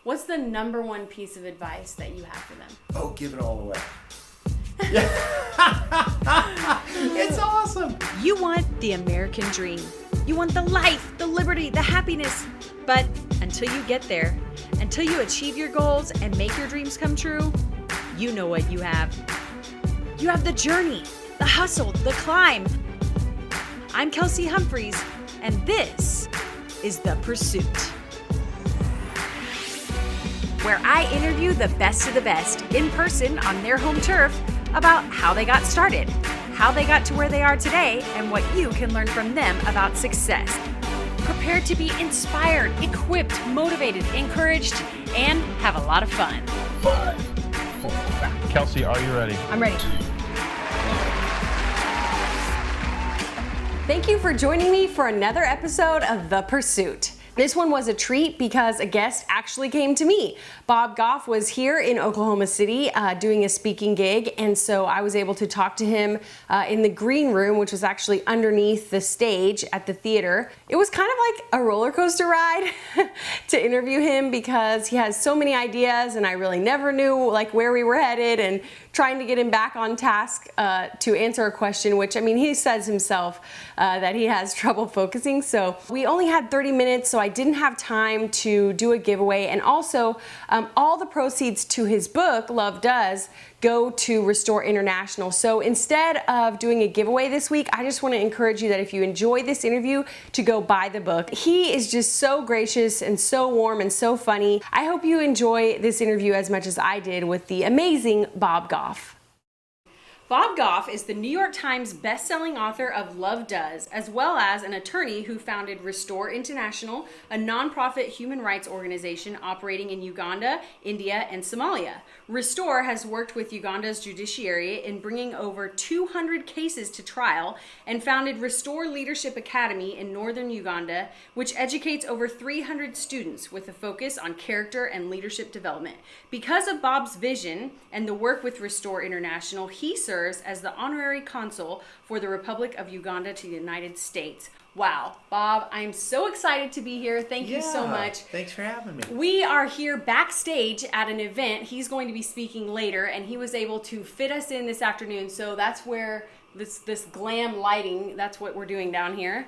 what's the number one piece of advice that you have for them? Oh, give it all away. It's awesome. You want the American dream. You want the life, the liberty, the happiness. But until you get there, until you achieve your goals and make your dreams come true, you know what you have. You have the journey, the hustle, the climb. I'm Kelsey Humphreys, and this is The Pursuit, where I interview the best of the best in person on their home turf about how they got started, how they got to where they are today, and what you can learn from them about success. Prepare to be inspired, equipped, motivated, encouraged, and have a lot of fun. 5, 4. Kelsey, are you ready? I'm ready. Thank you for joining me for another episode of The Pursuit. This one was a treat because a guest actually came to me. Bob Goff was here in Oklahoma City doing a speaking gig, and so I was able to talk to him in the green room, which was actually underneath the stage at the theater. It was kind of like a roller coaster ride to interview him because he has so many ideas, and I really never knew like where we were headed, and trying to get him back on task to answer a question, which, I mean, he says himself that he has trouble focusing. So we only had 30 minutes, so I didn't have time to do a giveaway. And also, all the proceeds to his book, Love Does, go to Restore International. So instead of doing a giveaway this week, I just want to encourage you that if you enjoy this interview, to go buy the book. He is just so gracious and so warm and so funny. I hope you enjoy this interview as much as I did with the amazing Bob Goff. Bob Goff is the New York Times bestselling author of Love Does, as well as an attorney who founded Restore International, a nonprofit human rights organization operating in Uganda, India, and Somalia. Restore has worked with Uganda's judiciary in bringing over 200 cases to trial and founded Restore Leadership Academy in northern Uganda, which educates over 300 students with a focus on character and leadership development. Because of Bob's vision and the work with Restore International, he serves as the honorary consul for the Republic of Uganda to the United States. Wow, Bob, I'm so excited to be here. Thank you so much. Thanks for having me. We are here backstage at an event. He's going to be speaking later, and he was able to fit us in this afternoon, so that's where this glam lighting, that's what we're doing down here.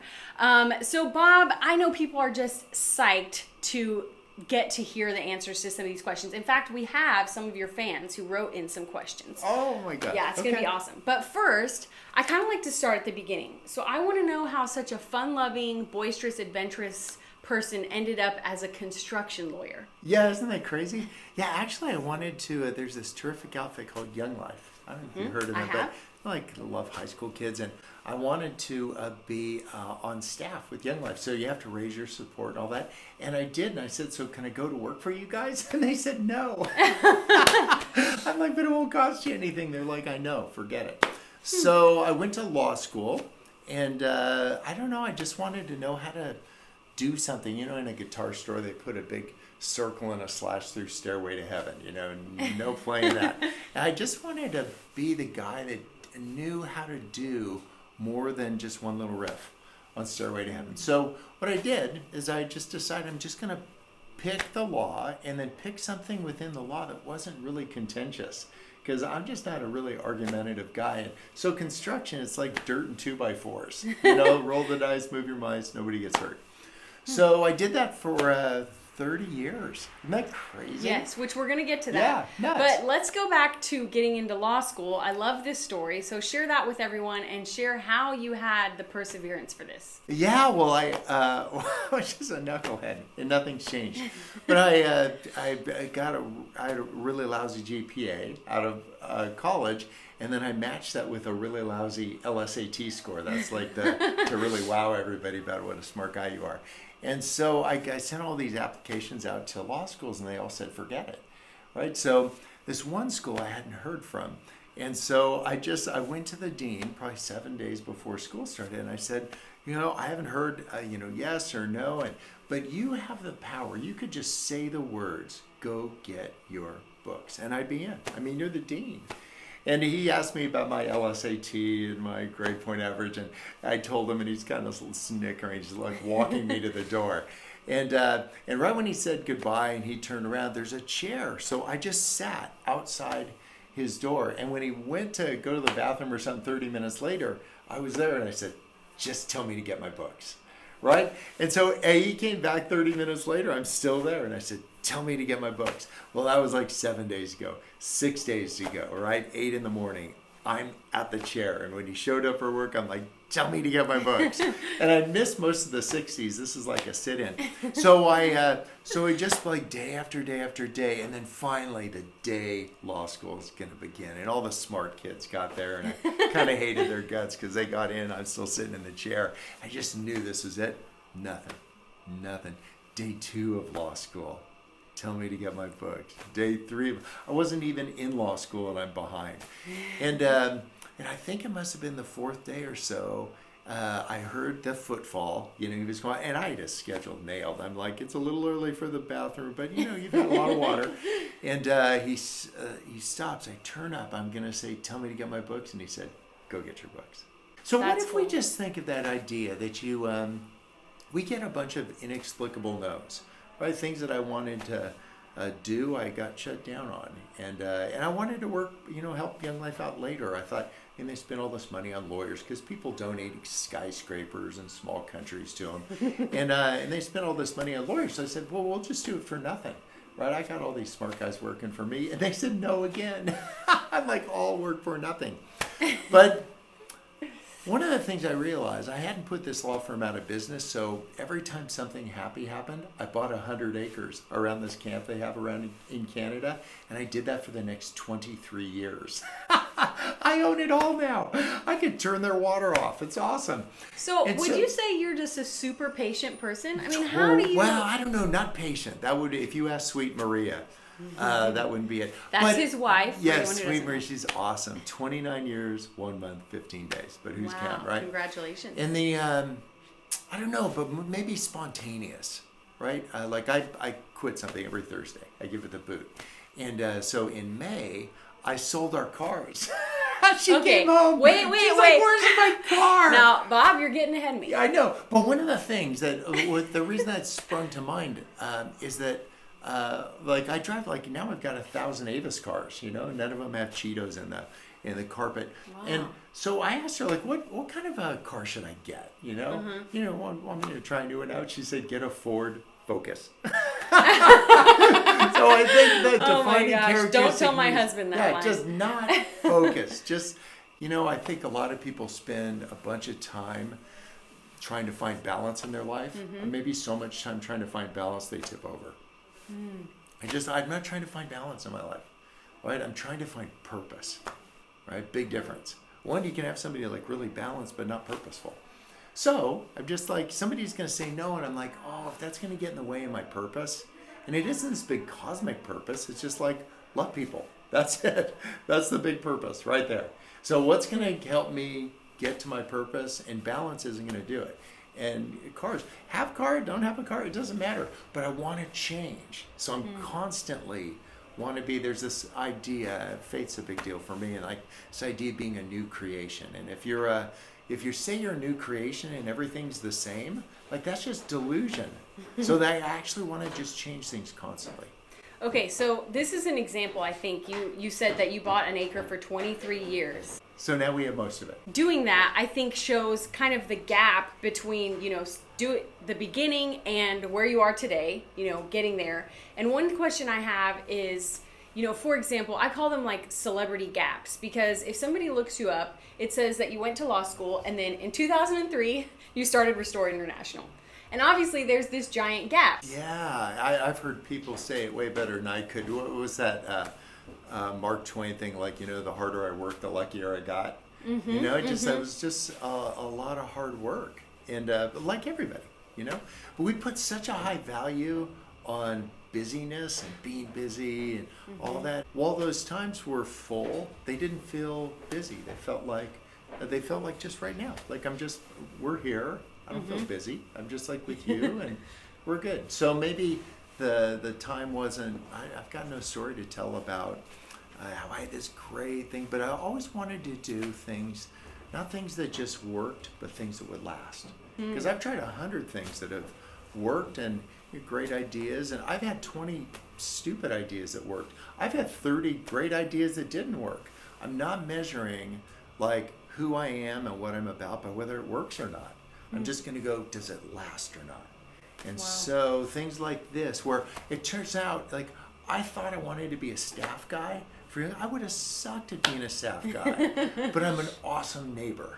So Bob, I know people are just psyched to get to hear the answers to some of these questions. In fact, we have some of your fans who wrote in some questions. Oh my God. Yeah, it's going to be awesome. But first, I kind of like to start at the beginning. So I want to know how such a fun-loving, boisterous, adventurous person ended up as a construction lawyer. Yeah, isn't that crazy? Yeah, actually I wanted to, there's this terrific outfit called Young Life. I don't know if you've heard of them, but I love high school kids, and I wanted to be on staff with Young Life, so you have to raise your support and all that. And I did, and I said, so can I go to work for you guys? And they said no. I'm like, but it won't cost you anything. They're like, I know, forget it. So I went to law school, and I don't know, I just wanted to know how to do something. You know, in a guitar store, they put a big circle and a slash through Stairway to Heaven, you know, no playing that. And I just wanted to be the guy that knew how to do more than just one little riff on Stairway to Heaven. So what I did is I just decided I'm just going to pick the law and then pick something within the law that wasn't really contentious, because I'm just not a really argumentative guy. And so construction, it's like dirt and 2x4s. You know, roll the dice, move your mice, nobody gets hurt. So I did that for 30 years. Isn't that crazy? Yes, which we're going to get to that. Yeah, nuts. But let's go back to getting into law school. I love this story. So share that with everyone and share how you had the perseverance for this. Yeah, well, I was just a knucklehead and nothing's changed. But I had a really lousy GPA out of college, and then I matched that with a really lousy LSAT score. That's like to really wow everybody about what a smart guy you are. And so I sent all these applications out to law schools, and they all said, forget it, right? So this one school I hadn't heard from. And so I went to the dean probably 7 days before school started, and I said, you know, I haven't heard, yes or no, but you have the power. You could just say the words, go get your books, and I'd be in. I mean, you're the dean. And he asked me about my LSAT and my grade point average, and I told him, and he's kind of snickering, he's like walking me to the door. And right when he said goodbye and he turned around, there's a chair. So I just sat outside his door. And when he went to go to the bathroom or something 30 minutes later, I was there and I said, just tell me to get my books. Right? And so he came back 30 minutes later. I'm still there. And I said, tell me to get my books. Well, that was like 7 days ago, 6 days ago, right? 8 in the morning. I'm at the chair. And when he showed up for work, I'm like, tell me to get my books. And I missed most of the 60s. This is like a sit-in. So I just like day after day after day. And then finally the day law school is going to begin. And all the smart kids got there. And I kind of hated their guts because they got in. I was still sitting in the chair. I just knew this was it. Nothing. Day 2 of law school. Tell me to get my books. Day 3. I wasn't even in law school and I'm behind. And I think it must have been the 4th day or so. I heard the footfall. He was going, and I had a schedule nailed. I'm like, it's a little early for the bathroom, but you've had a lot of water. And he stops. I turn up. I'm going to say, tell me to get my books. And he said, go get your books. So what if we just think of that idea that we get a bunch of inexplicable no's, right? Things that I wanted to do, I got shut down on. And I wanted to work, help Young Life out later. I thought, and they spend all this money on lawyers because people donate skyscrapers in small countries to them. And they spend all this money on lawyers. So I said, well, we'll just do it for nothing. Right? I got all these smart guys working for me. And they said no again. I'm like, all work for nothing. But one of the things I realized, I hadn't put this law firm out of business, so every time something happy happened, I bought 100 acres around this camp they have around in Canada, and I did that for the next 23 years. I own it all now. I could turn their water off. It's awesome. So would you say you're just a super patient person? I mean, how do you... Well, I don't know, not patient. That would, if you ask Sweet Maria, that wouldn't be it. That's his wife. Yes, Sweet Maria, she's awesome. 29 years, 1 month, 15 days. But who's counting, right? Congratulations. And the, I don't know, but maybe spontaneous, right? Like I quit something every Thursday. I give it the boot. And so in May, I sold our cars. She came home. Wait. She's like, where's my car? Now, Bob, you're getting ahead of me. Yeah, I know. But one of the things that, the reason that sprung to mind is that, like I drive, like now I've got 1,000 Avis cars, none of them have Cheetos in the carpet. Wow. And so I asked her, like, what kind of a car should I get? Want me to try and do it out? She said, get a Ford Focus. So I think the defining characteristic. Don't tell my husband that line. Just not Focus. Just, I think a lot of people spend a bunch of time trying to find balance in their life. Or maybe so much time trying to find balance they tip over. I'm not trying to find balance in my life, right? I'm trying to find purpose, right? Big difference. One, you can have somebody like really balanced but not purposeful. So I'm just like, somebody's going to say no, and I'm like, oh, if that's going to get in the way of my purpose, and it isn't this big cosmic purpose, it's just like, love people. That's it. That's the big purpose right there. So what's going to help me get to my purpose? And balance isn't going to do it. And cars, have a car, don't have a car, it doesn't matter. But I want to change. So I'm constantly want to be, there's this idea, faith's a big deal for me, and like this idea of being a new creation. And if you say you're a new creation and everything's the same, like that's just delusion. So that I actually want to just change things constantly. Okay, so this is an example. I think you said that you bought an acre for 23 years. So now we have most of it. Doing that, I think, shows kind of the gap between, the beginning and where you are today, getting there. And one question I have is, for example, I call them like celebrity gaps, because if somebody looks you up, it says that you went to law school and then in 2003, you started Restore International. And obviously there's this giant gap. Yeah, I've heard people say it way better than I could. What was that Mark Twain thing, like, the harder I worked, the luckier I got? It was just a lot of hard work. And like everybody, But we put such a high value on busyness and being busy and all that. While those times were full, they didn't feel busy. They felt like just right now. Like we're here. I don't feel busy. I'm just like with you and we're good. So maybe the time wasn't, I've got no story to tell about how I had this great thing, but I always wanted to do things, not things that just worked, but things that would last. Because I've tried 100 things that have worked, and great ideas, and I've had 20 stupid ideas that worked. I've had 30 great ideas that didn't work. I'm not measuring like who I am and what I'm about by whether it works or not. I'm just going to go, does it last or not? And so things like this, where it turns out, like, I thought I wanted to be a staff guy. I would have sucked at being a staff guy, but I'm an awesome neighbor.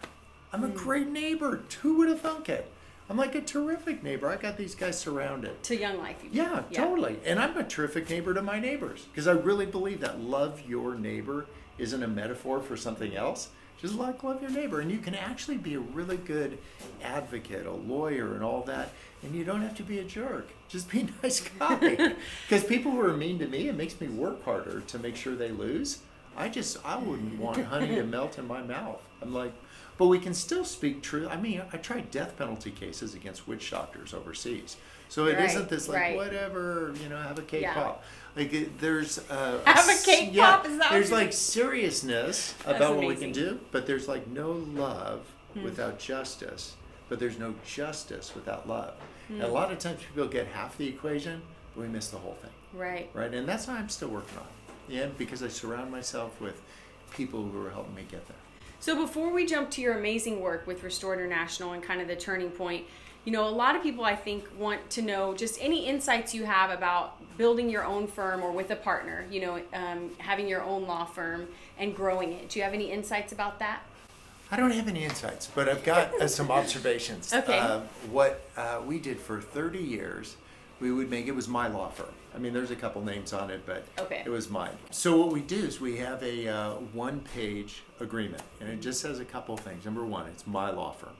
I'm a great neighbor. Who would have thunk it? I'm like a terrific neighbor. I got these guys surrounded. To Young Life. Yeah, totally. And I'm a terrific neighbor to my neighbors, because I really believe that love your neighbor isn't a metaphor for something else. Just love your neighbor. And you can actually be a really good advocate, a lawyer, and all that. And you don't have to be a jerk. Just be a nice guy. Because people who are mean to me, it makes me work harder to make sure they lose. I wouldn't want honey to melt in my mouth. I'm like, but we can still speak truth. I mean, I tried death penalty cases against witch doctors overseas. So it isn't this like, whatever, have a cake pop. Like there's have a cake pop. Is that there's like seriousness about what we can do, but there's like no love without justice, but there's no justice without love. And a lot of times people get half the equation, but we miss the whole thing. Right. And that's what I'm still working on. Yeah, because I surround myself with people who are helping me get there. So before we jump to your amazing work with Restore International and kind of the turning point, a lot of people, I think, want to know just any insights you have about building your own firm or with a partner, having your own law firm and growing it. Do you have any insights about that? I don't have any insights, but I've got some observations. Okay. What we did for 30 years, it was my law firm. I mean, there's a couple names on it, but It was mine. So what we do is we have a one-page agreement, and it just says a couple things. Number one, it's my law firm.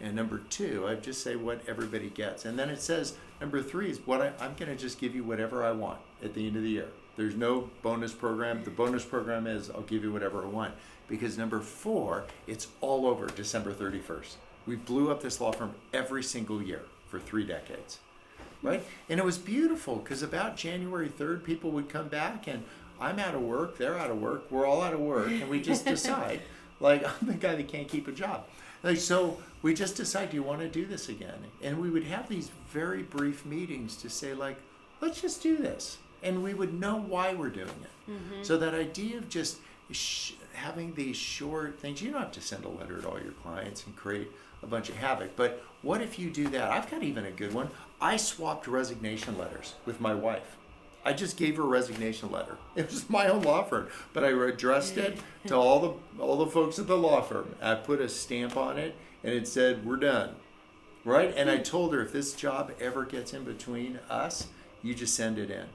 And number two, I just say what everybody gets. And then it says, number three is I'm going to just give you whatever I want at the end of the year. There's no bonus program. The bonus program is I'll give you whatever I want. Because number four, it's all over December 31st. We blew up this law firm every single year for 3 decades. Right? And it was beautiful because about January 3rd, people would come back and I'm out of work, they're out of work, we're all out of work, and we just decide, like, I'm the guy that can't keep a job. Like, so we just decide, do you want to do this again? And we would have these very brief meetings to say, like, let's just do this. And we would know why we're doing it. Mm-hmm. So that idea of just having these short things, you don't have to send a letter to all your clients and create a bunch of havoc. But what if you do that? I've got even a good one. I swapped resignation letters with my wife. I just gave her a resignation letter. It was my own law firm, but I addressed it to all the folks at the law firm. I put a stamp on it, and it said, "We're done." Right? And I told her, if this job ever gets in between us, you just send it in.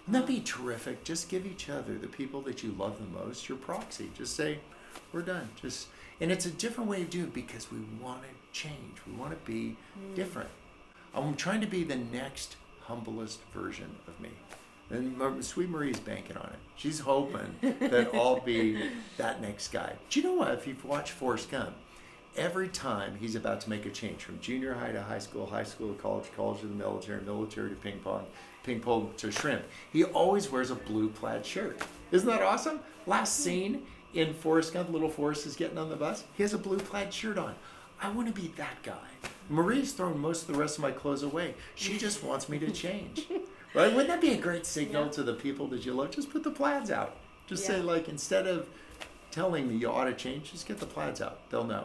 Wouldn't that be terrific? Just give each other, the people that you love the most, your proxy. Just say, "We're done." And it's a different way of doing it because we want to change. We want to be different. I'm trying to be the next humblest version of me. And Sweet Marie's banking on it. She's hoping that I'll be that next guy. Do you know what? If you've watched Forrest Gump, every time he's about to make a change from junior high to high school to college, college to the military to ping pong to shrimp, he always wears a blue plaid shirt. Isn't that awesome? Last scene in Forrest Gump, little Forrest is getting on the bus. He has a blue plaid shirt on. I want to be that guy. Marie's thrown most of the rest of my clothes away. She just wants me to change. Right? Wouldn't that be a great signal to the people that you love? Just put the plaids out. Just say, like, instead of telling me you ought to change, just get the plaids out. They'll know.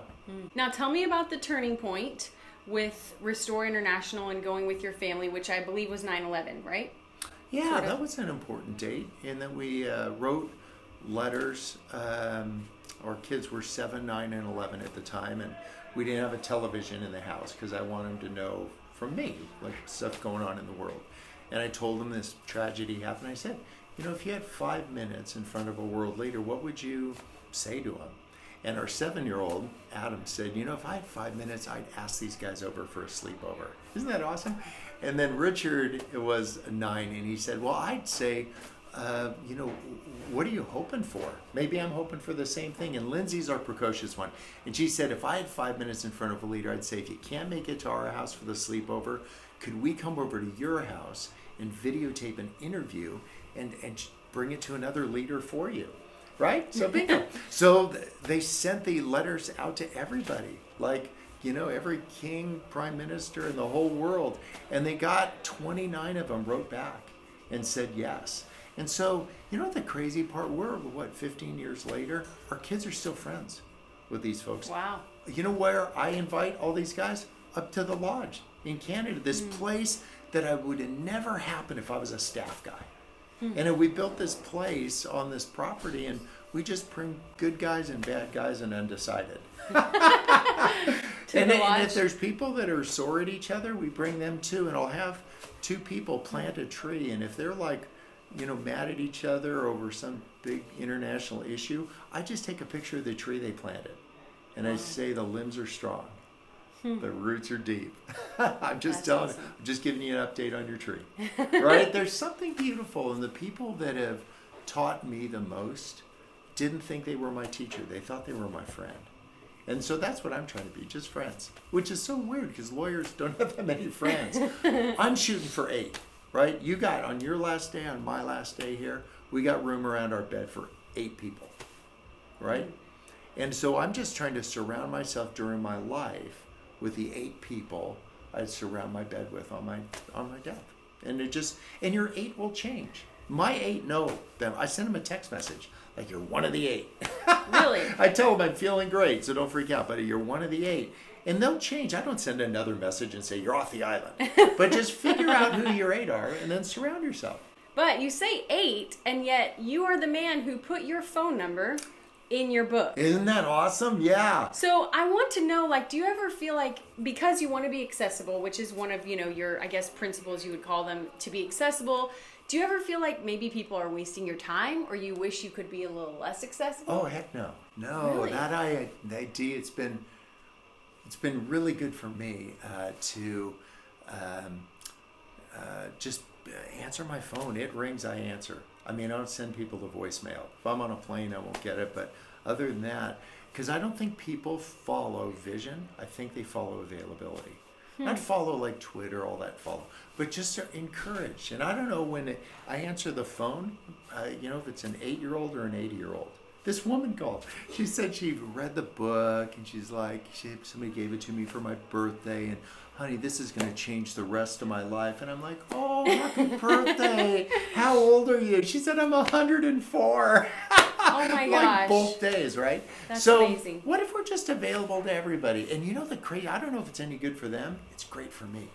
Now tell me about the turning point with Restore International and going with your family, which I believe was 9/11, right? Yeah, sort of. That was an important date. And then we wrote letters. Our kids were 7, 9, and 11 at the time. And we didn't have a television in the house because I wanted them to know from me, like, stuff going on in the world. And I told them this tragedy happened. I said, if you had 5 minutes in front of a world leader, what would you say to him? And our 7-year-old, Adam, said, if I had 5 minutes, I'd ask these guys over for a sleepover. Isn't that awesome? And then Richard was 9, and he said, well, I'd say, what are you hoping for? Maybe I'm hoping for the same thing. And Lindsay's our precocious one. And she said, if I had 5 minutes in front of a leader, I'd say, if you can't make it to our house for the sleepover, could we come over to your house and videotape an interview and bring it to another leader for you? Right? So bingo. So they sent the letters out to everybody. Like, every king, prime minister in the whole world. And they got 29 of them wrote back and said yes. And so, the crazy part, we're, 15 years later, our kids are still friends with these folks. Wow. You know where I invite all these guys? Up to the lodge in Canada, this place that I would have never happened if I was a staff guy. And we built this place on this property, and we just bring good guys and bad guys and undecided. And if there's people that are sore at each other, we bring them too. And I'll have two people plant a tree, and if they're like, mad at each other over some big international issue, I just take a picture of the tree they planted, and I say the limbs are strong, the roots are deep. I'm just telling you, I'm just giving you an update on your tree, right? There's something beautiful, and the people that have taught me the most didn't think they were my teacher. They thought they were my friend. And so that's what I'm trying to be, just friends, which is so weird because lawyers don't have that many friends. I'm shooting for 8, right? You got, on your last day, on my last day here, we got room around our bed for 8 people, right? And so I'm just trying to surround myself during my life with the 8 people I surround my bed with on my death. And and your 8 will change. My 8 know them. I send them a text message. Like, you're one of the 8. Really? I tell them I'm feeling great, so don't freak out, buddy. You're one of the 8. And they'll change. I don't send another message and say, you're off the island. But just figure out who your 8 are and then surround yourself. But you say 8, and yet you are the man who put your phone number in your book. Isn't that awesome? Yeah. So I want to know, do you ever feel like, because you want to be accessible, which is one of, your, I guess, principles you would call them, to be accessible, do you ever feel like maybe people are wasting your time, or you wish you could be a little less accessible? Oh, heck no. No, really? that idea, it's been really good for me to just answer my phone. It rings, I answer. I don't send people to voicemail. If I'm on a plane, I won't get it. But other than that, because I don't think people follow vision, I think they follow availability. Not follow like Twitter, all that follow, but just to encourage. And I don't know when I answer the phone, if it's an 8-year-old or an 80-year-old. This woman called. She said she read the book, and she's like, somebody gave it to me for my birthday, and honey, this is going to change the rest of my life. And I'm like, oh, happy birthday. How old are you? She said, I'm 104. Oh my gosh. Like both days, right? That's amazing. What if we're just available to everybody? And I don't know if it's any good for them. It's great for me.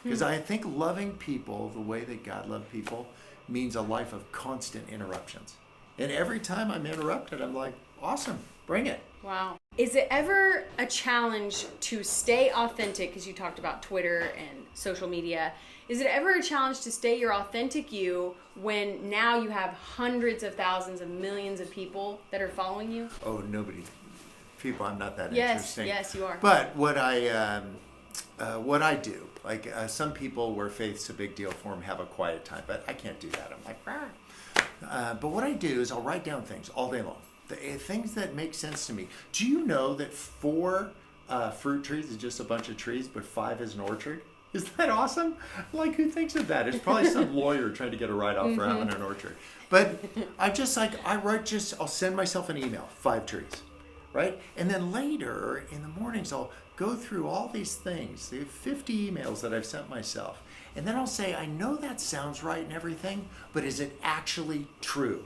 Because I think loving people the way that God loved people means a life of constant interruptions. And every time I'm interrupted, I'm like, awesome, bring it. Wow. Is it ever a challenge to stay authentic, because you talked about Twitter and social media, is it ever a challenge to stay your authentic you when now you have hundreds of thousands of millions of people that are following you? Oh, people, I'm not that yes, interesting. Yes, you are. But what I do, some people where faith's a big deal for them have a quiet time, but I can't do that. I'm like, but what I do is I'll write down things all day long. Things that make sense to me. Do you know that 4 fruit trees is just a bunch of trees, but 5 is an orchard? Is that awesome? Like, who thinks of that? It's probably some lawyer trying to get a write-off for having an orchard. But I'll send myself an email, 5 trees, right? And then later in the mornings, I'll go through all these things, the 50 emails that I've sent myself. And then I'll say, I know that sounds right and everything, but is it actually true?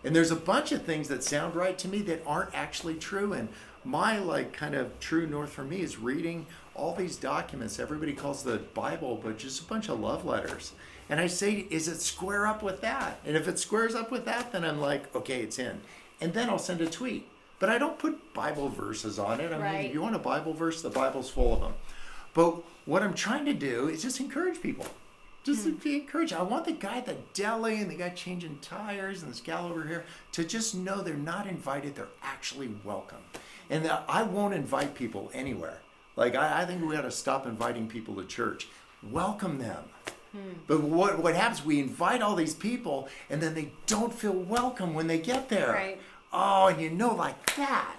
And there's a bunch of things that sound right to me that aren't actually true. And my kind of true north for me is reading all these documents everybody calls the Bible, but just a bunch of love letters. And I say, is it square up with that? And if it squares up with that, then I'm like, okay, it's in. And then I'll send a tweet. But I don't put Bible verses on it. I mean, if you want a Bible verse, the Bible's full of them. But what I'm trying to do is just encourage people. Just to be encouraged. I want the guy at the deli and the guy changing tires and this gal over here to just know they're not invited, they're actually welcome. And that I won't invite people anywhere. I think we ought to stop inviting people to church. Welcome them. But what happens, we invite all these people and then they don't feel welcome when they get there. Right. Oh, and like that.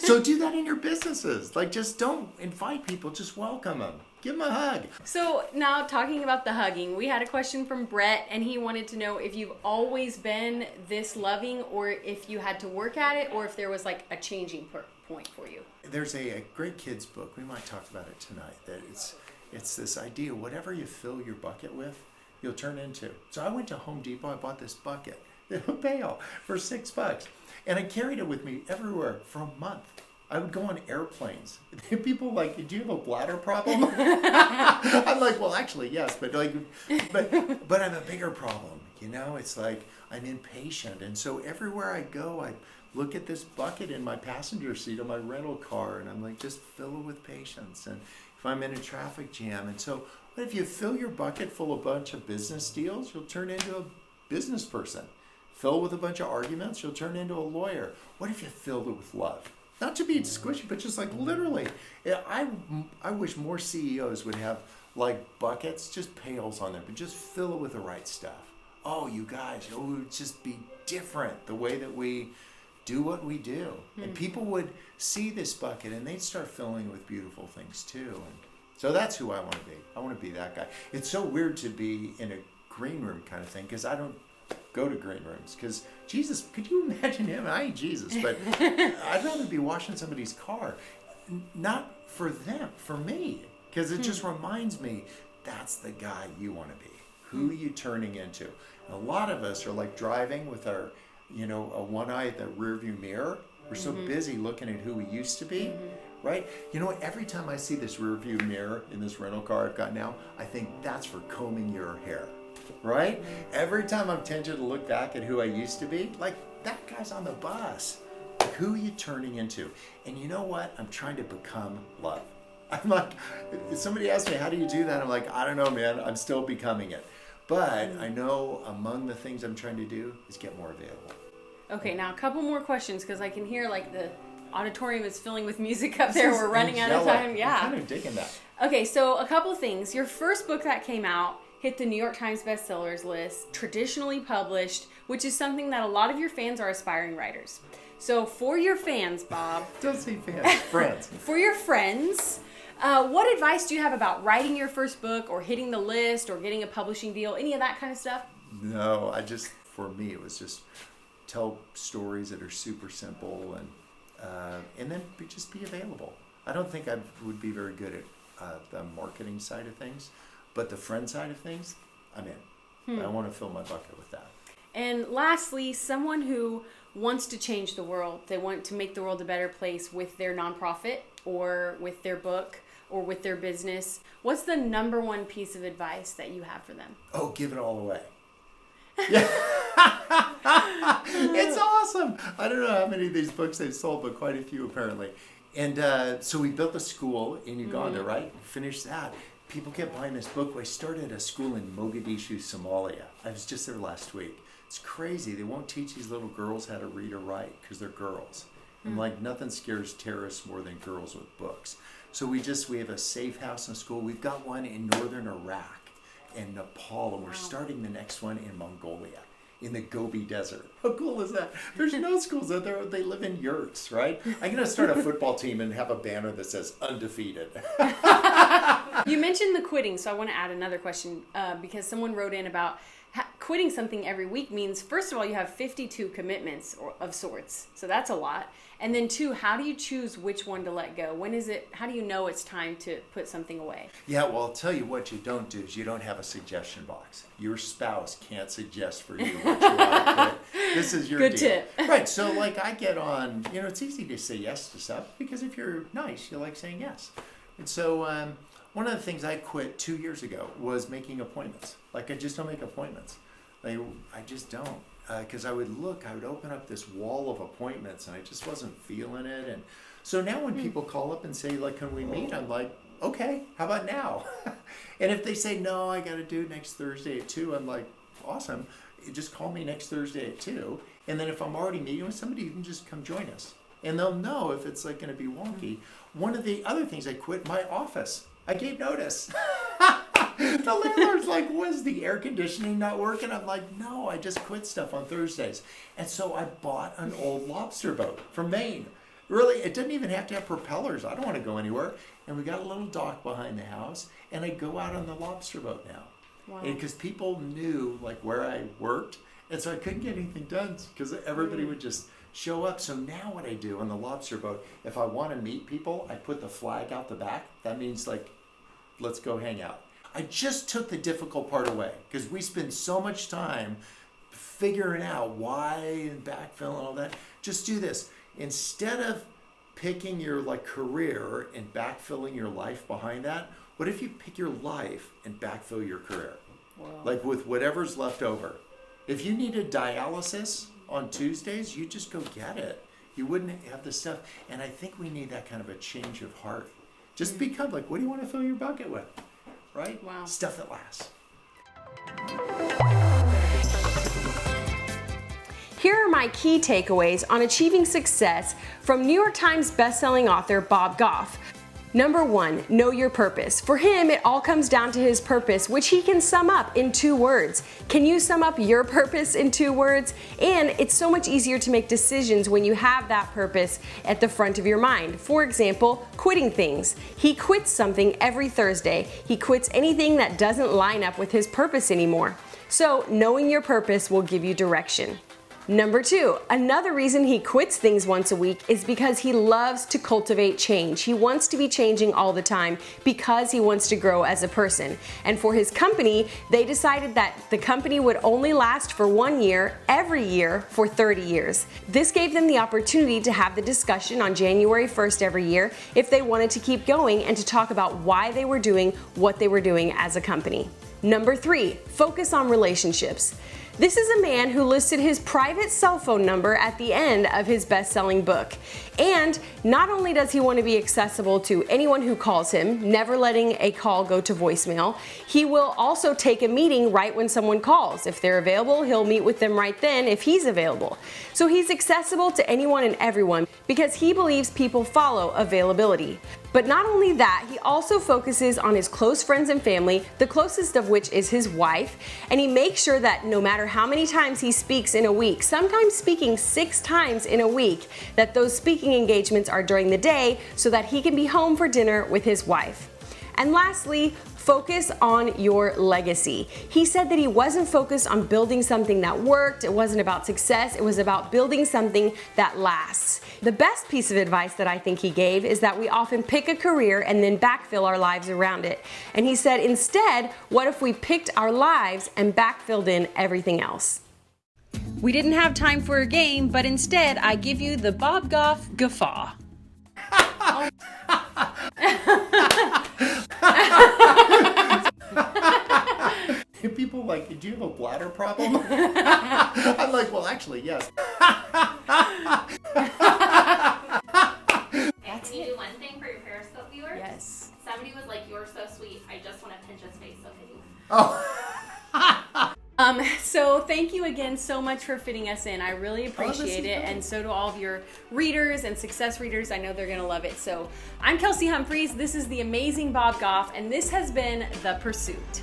So do that in your businesses. Just don't invite people, just welcome them. Give him a hug. So now talking about the hugging, we had a question from Brett, and he wanted to know if you've always been this loving, or if you had to work at it, or if there was like a changing point for you. There's a great kids book. We might talk about it tonight. That it's this idea: whatever you fill your bucket with, you'll turn into. So I went to Home Depot. I bought this bucket, a pail for $6, and I carried it with me everywhere for a month. I would go on airplanes. People like, do you have a bladder problem? I'm like, well, actually, yes, but I'm a bigger problem. You know, it's like I'm impatient, and so everywhere I go, I look at this bucket in my passenger seat of my rental car, and I'm like, just fill it with patience. And if I'm in a traffic jam, and so what if you fill your bucket full of a bunch of business deals, you'll turn into a business person. Fill it with a bunch of arguments, you'll turn into a lawyer. What if you filled it with love? Not to be squishy, but just like literally. I wish more CEOs would have like buckets, just pails on them, but just fill it with the right stuff. Oh, you guys, it would just be different the way that we do what we do. And people would see this bucket and they'd start filling it with beautiful things too. And so that's who I want to be. I want to be that guy. It's so weird to be in a green room kind of thing, because I don't go to green rooms, because Jesus, could you imagine him? I ain't Jesus, but I'd rather be washing somebody's car. Not for them, for me, because it just reminds me that's the guy you want to be. Who are you turning into? And a lot of us are like driving with our, a one eye at the rear view mirror. We're so busy looking at who we used to be, right? You know what? Every time I see this rear view mirror in this rental car I've got now, I think that's for combing your hair. Right? Every time I'm tempted to look back at who I used to be, like, that guy's on the bus. Who are you turning into? And you know what? I'm trying to become love. I'm like, if somebody asks me, how do you do that? I'm like, I don't know, man. I'm still becoming it. But I know among the things I'm trying to do is get more available. Okay, now a couple more questions, because I can hear like the auditorium is filling with music up there. We're running out of time. Yeah. I'm kind of digging that. Okay, so a couple things. Your first book that came out hit the New York Times bestsellers list, traditionally published, which is something that a lot of your fans are aspiring writers. So for your fans, Bob. Don't say fans, friends. For your friends, what advice do you have about writing your first book, or hitting the list, or getting a publishing deal, any of that kind of stuff? No, for me, it was just tell stories that are super simple, and then just be available. I don't think I would be very good at the marketing side of things. But the friend side of things, I'm in. I want to fill my bucket with that. And lastly, someone who wants to change the world, they want to make the world a better place with their nonprofit, or with their book, or with their business. What's the number one piece of advice that you have for them? Oh, give it all away. Yeah. It's awesome. I don't know how many of these books they've sold, but quite a few apparently. And so we built a school in Uganda, right? Finished that. People kept buying this book. I started a school in Mogadishu, Somalia. I was just there last week. It's crazy. They won't teach these little girls how to read or write because they're girls. And like, nothing scares terrorists more than girls with books. So we have a safe house in school. We've got one in northern Iraq and Nepal, and we're starting the next one in Mongolia, in the Gobi Desert. How cool is that? There's no schools out there. They live in yurts, right? I'm going to start a football team and have a banner that says undefeated. You mentioned the quitting, so I want to add another question, because someone wrote in about quitting something every week means, first of all, you have 52 commitments of sorts. So that's a lot. And then 2, how do you choose which one to let go? How do you know it's time to put something away? Yeah, well, I'll tell you what you don't do is you don't have a suggestion box. Your spouse can't suggest for you what you want to quit. This is your Good deal. tip. Right, so like I get on, it's easy to say yes to stuff because if you're nice, you like saying yes. And so one of the things I quit 2 years ago was making appointments. Like, I just don't make appointments. I just don't. Because I would open up this wall of appointments, and I just wasn't feeling it. And so now when people call up and say, like, can we meet? I'm like, okay, how about now? And if they say, no, I got to do it next Thursday at 2, I'm like, awesome. Just call me next Thursday at 2. And then if I'm already meeting with somebody, you can just come join us. And they'll know if it's like going to be wonky. One of the other things I quit, my office. I gave notice. The landlord's like, was the air conditioning not working? I'm like, no, I just quit stuff on Thursdays. And so I bought an old lobster boat from Maine. Really, it doesn't even have to have propellers. I don't want to go anywhere. And we got a little dock behind the house, and I go out on the lobster boat now. Wow. Because people knew like where I worked, and so I couldn't get anything done because everybody would just show up. So now what I do on the lobster boat, if I want to meet people, I put the flag out the back. That means like, let's go hang out. I just took the difficult part away because we spend so much time figuring out why and backfill and all that. Just do this. Instead of picking your like career and backfilling your life behind that, what if you pick your life and backfill your career? Wow. Like with whatever's left over. If you needed dialysis on Tuesdays, you just go get it. You wouldn't have the stuff. And I think we need that kind of a change of heart. Just become like, what do you want to fill your bucket with? Right? Wow. Stuff that lasts. Here are my key takeaways on achieving success from New York Times bestselling author Bob Goff. Number 1, know your purpose. For him, it all comes down to his purpose, which he can sum up in 2 words. Can you sum up your purpose in 2 words? And it's so much easier to make decisions when you have that purpose at the front of your mind. For example, quitting things. He quits something every Thursday. He quits anything that doesn't line up with his purpose anymore. So knowing your purpose will give you direction. Number 2, another reason he quits things once a week is because he loves to cultivate change. He wants to be changing all the time because he wants to grow as a person. And for his company, they decided that the company would only last for 1 year, every year, for 30 years. This gave them the opportunity to have the discussion on January 1st every year if they wanted to keep going and to talk about why they were doing what they were doing as a company. Number 3, focus on relationships. This is a man who listed his private cell phone number at the end of his best-selling book. And not only does he want to be accessible to anyone who calls him, never letting a call go to voicemail, he will also take a meeting right when someone calls. If they're available, he'll meet with them right then if he's available. So he's accessible to anyone and everyone because he believes people follow availability. But not only that, he also focuses on his close friends and family, the closest of which is his wife, and he makes sure that no matter how many times he speaks in a week, sometimes speaking 6 times in a week, that those speaking engagements are during the day so that he can be home for dinner with his wife. And lastly, focus on your legacy. He said that he wasn't focused on building something that worked, it wasn't about success, it was about building something that lasts. The best piece of advice that I think he gave is that we often pick a career and then backfill our lives around it. And he said, instead, what if we picked our lives and backfilled in everything else? We didn't have time for a game, but instead I give you the Bob Goff guffaw. People like, do you have a bladder problem? I'm like, well, actually, yes. Can you do one thing for your Periscope viewers? Yes. Somebody was like, "You're so sweet. I just want to pinch his face." So can you? Oh. So thank you again so much for fitting us in. I really appreciate it, and so do all of your readers and success readers. I know they're going to love it. So I'm Kelsey Humphreys. This is the amazing Bob Goff, and this has been The Pursuit.